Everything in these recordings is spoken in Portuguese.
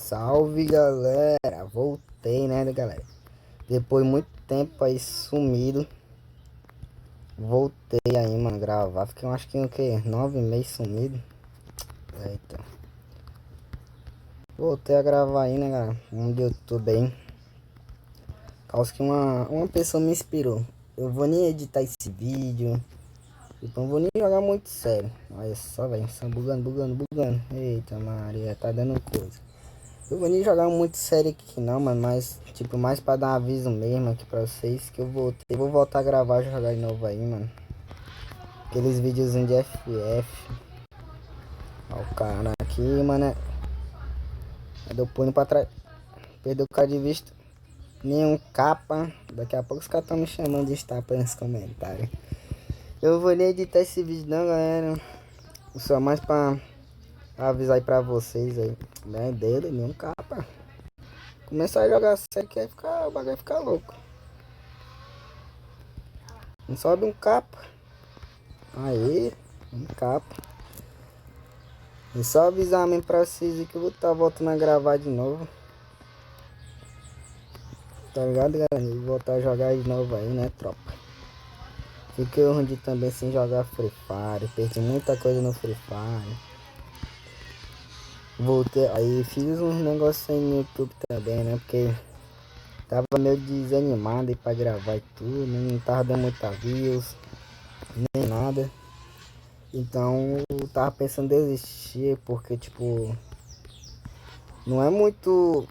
Salve galera, voltei né galera, depois de muito tempo aí sumido, voltei aí mano, gravar, fiquei acho que o que, 9 meses sumido, eita, voltei a gravar aí né galera, um do YouTube aí, causa que uma pessoa me inspirou, eu vou nem editar esse vídeo, tipo, não vou nem jogar muito sério, olha só velho, só bugando, eita Maria, tá dando coisa. Eu vou nem jogar muito sério aqui não, mano, mas tipo, mais pra dar um aviso mesmo aqui pra vocês que eu voltei. Vou voltar a gravar e jogar de novo aí, mano. Aqueles videozinhos de FF. Ó o cara aqui, mano. Deu punho pra trás. Perdeu o cara de vista. Nenhum capa. Daqui a pouco os caras tão me chamando de estapa nos comentários. Eu vou nem editar esse vídeo não, galera. Só mais pra avisar aí pra vocês aí. Não é dele, nenhum capa. Começar a jogar sério que o bagulho vai ficar louco. Não sobe um capa. Aí, um capa. E só avisar mesmo pra vocês que eu vou estar voltando a gravar de novo. Tá ligado, galera? E voltar a jogar de novo aí, né, tropa? Fiquei ruim também sem jogar Free Fire. Perdi muita coisa no Free Fire. Voltei, aí fiz uns negócios aí no YouTube também, né? Porque tava meio desanimado aí pra gravar e tudo. Não tava dando muita views, nem nada. Então eu tava pensando em desistir, porque tipo, não é muito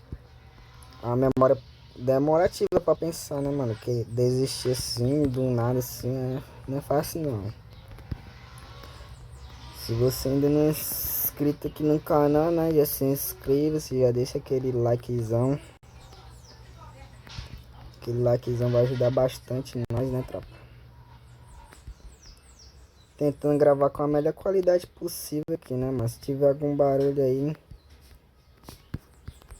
a memória demorativa pra pensar, né, mano? Que desistir assim, do nada assim, não é fácil não. Se você ainda não é inscrito aqui no canal, né, já se inscreva, se já deixa aquele likezão. Aquele likezão vai ajudar bastante nós, né, tropa? Tentando gravar com a melhor qualidade possível aqui, né, mas se tiver algum barulho aí,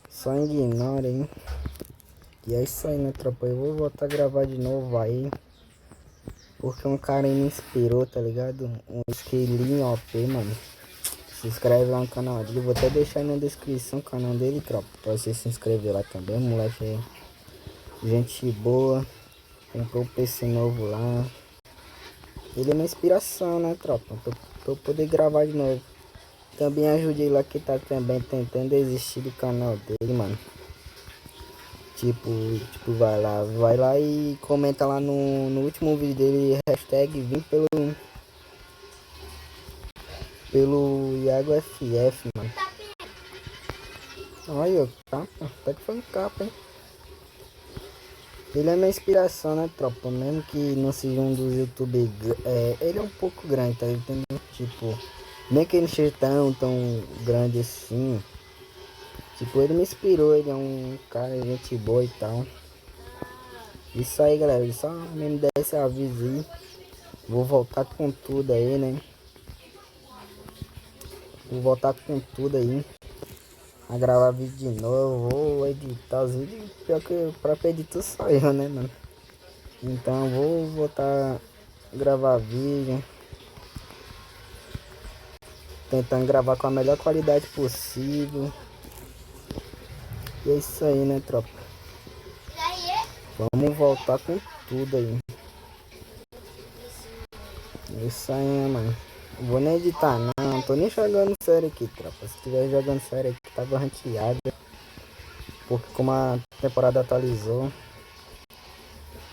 só ignora aí. E é isso aí, né, tropa? Eu vou voltar a gravar de novo aí. Porque um cara aí me inspirou, tá ligado? Um esquilinho OP, mano. Se inscreve lá no canal dele. Vou até deixar aí na descrição o canal dele, tropa. Pra você se inscrever lá também. Moleque aí. Gente boa. Comprou um PC novo lá. Ele é uma inspiração, né, tropa? Pra eu poder gravar de novo. Também ajudei lá que tá também tentando desistir do canal dele, mano. Tipo, vai lá e comenta lá no último vídeo dele, hashtag vim pelo Iago FF, mano. Olha, capa, até que foi um capa, hein? Ele é minha inspiração, né, tropa? Mesmo que não seja um dos youtubers, ele é um pouco grande, tá entendendo? Tipo, nem que ele não seja tão grande assim. Tipo, ele me inspirou, ele é um cara, gente boa e tal. Isso aí, galera, só me dá esse aviso aí. Vou voltar com tudo aí, né? Vou voltar com tudo aí. A gravar vídeo de novo, vou editar os vídeos. Pior que o próprio editor sou eu, né, mano? Então vou voltar a gravar vídeo. Tentando gravar com a melhor qualidade possível. E é isso aí, né, tropa? Vamos voltar com tudo aí. É isso aí, né, mano? Não vou nem editar, não. Tô nem jogando sério aqui, tropa. Se tiver jogando sério aqui, tava ranqueada. Porque como a temporada atualizou,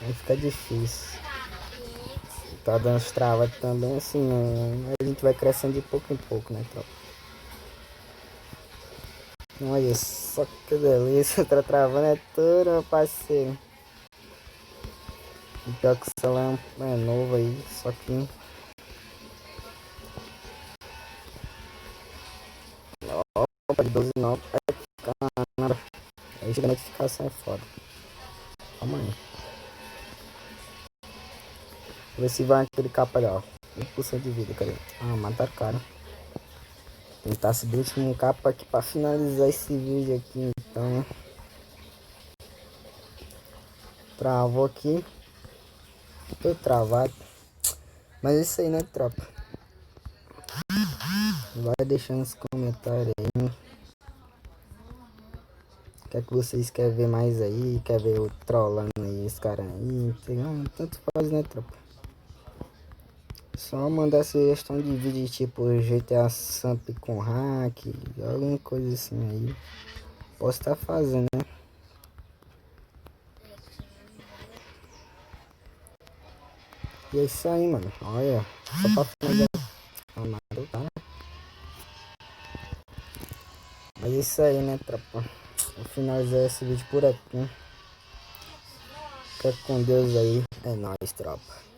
aí fica difícil. Tá dando uns travados também, assim, né? A gente vai crescendo de pouco em pouco, né, tropa? Olha só que delícia, tá travando é tudo, meu parceiro. O pior que o celular é novo aí, só que... Opa, de 12 não, caramba. Aí chega a notificação, é foda. Calma aí. Vê se vai aquele capa ali, ó. 1% de vida, cadê? Ah, mataram o cara. Tentar subir o último capa aqui pra finalizar esse vídeo aqui, então. Travou aqui. Tô travado. Mas é isso aí, né, tropa? Vai deixando nos comentários aí. que é que vocês querem ver mais aí? Quer ver eu trollando aí, esse cara aí? Tanto faz, né, tropa? Só mandar sugestão de vídeo tipo GTA Samp com hack, alguma coisa assim aí. Posso estar fazendo, né? E é isso aí, mano. Olha, só pra finalizar. Tá? Mas é isso aí, né, tropa? Vou finalizar esse vídeo por aqui. Fica com Deus aí. É nóis, tropa.